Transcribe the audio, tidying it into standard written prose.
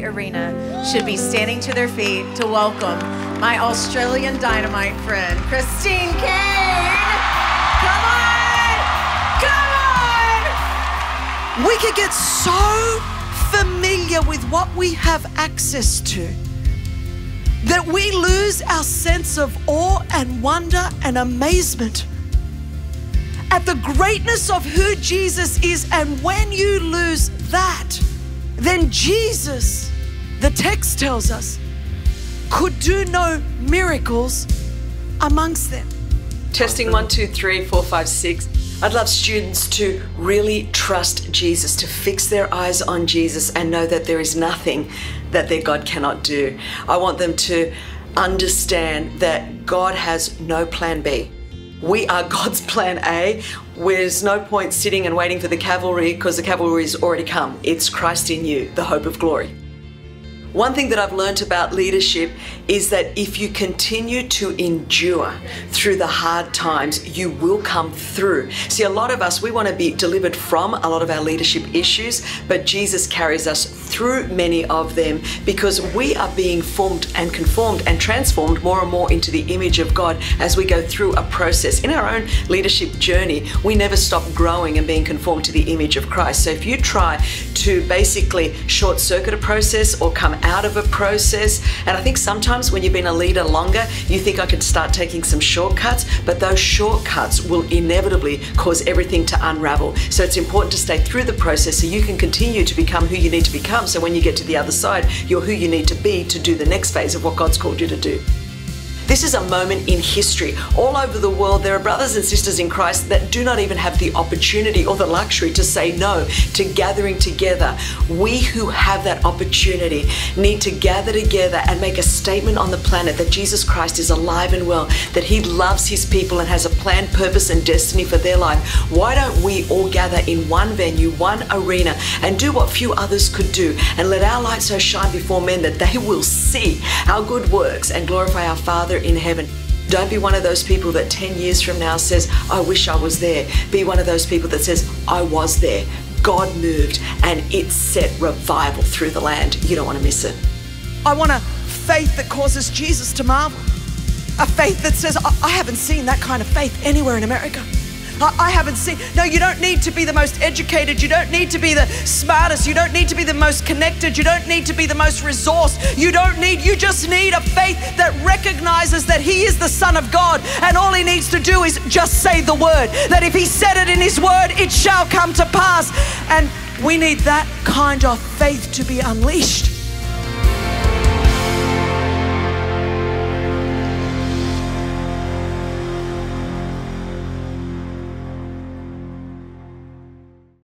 arena should be standing to their feet to welcome my Australian dynamite friend, Christine Caine. Come on! Come on! We could get so familiar with what we have access to that we lose our sense of awe and wonder and amazement at the greatness of who Jesus is. And when you lose that, then Jesus, the text tells us, could do no miracles amongst them. Testing 1, 2, 3, 4, 5, 6. I'd love students to really trust Jesus, to fix their eyes on Jesus and know that there is nothing that their God cannot do. I want them to understand that God has no plan B. We are God's plan A. There's no point sitting and waiting for the cavalry because the cavalry's already come. It's Christ in you, the hope of glory. One thing that I've learned about leadership is that if you continue to endure through the hard times, you will come through. See, a lot of us, we want to be delivered from a lot of our leadership issues, but Jesus carries us through many of them because we are being formed and conformed and transformed more and more into the image of God as we go through a process. In our own leadership journey, we never stop growing and being conformed to the image of Christ. So if you try to basically short circuit a process or come out of a process, and I think sometimes when you've been a leader longer, you think I could start taking some shortcuts, but those shortcuts will inevitably cause everything to unravel. So it's important to stay through the process so you can continue to become who you need to become. So when you get to the other side, you're who you need to be to do the next phase of what God's called you to do. This is a moment in history. All over the world, there are brothers and sisters in Christ that do not even have the opportunity or the luxury to say no to gathering together. We who have that opportunity need to gather together and make a statement on the planet that Jesus Christ is alive and well, that He loves His people and has a plan, purpose, and destiny for their life. Why don't we all gather in one venue, one arena, and do what few others could do, and let our light so shine before men that they will see our good works and glorify our Father in heaven. Don't be one of those people that 10 years from now says, I wish I was there. Be one of those people that says, I was there. God moved and it set revival through the land. You don't want to miss it. I want a faith that causes Jesus to marvel. A faith that says, I haven't seen that kind of faith anywhere in America. I haven't seen. No, you don't need to be the most educated. You don't need to be the smartest. You don't need to be the most connected. You don't need to be the most resourced. You just need a faith that recognizes that He is the Son of God, and all He needs to do is just say the word. That if He said it in His word, it shall come to pass. And we need that kind of faith to be unleashed.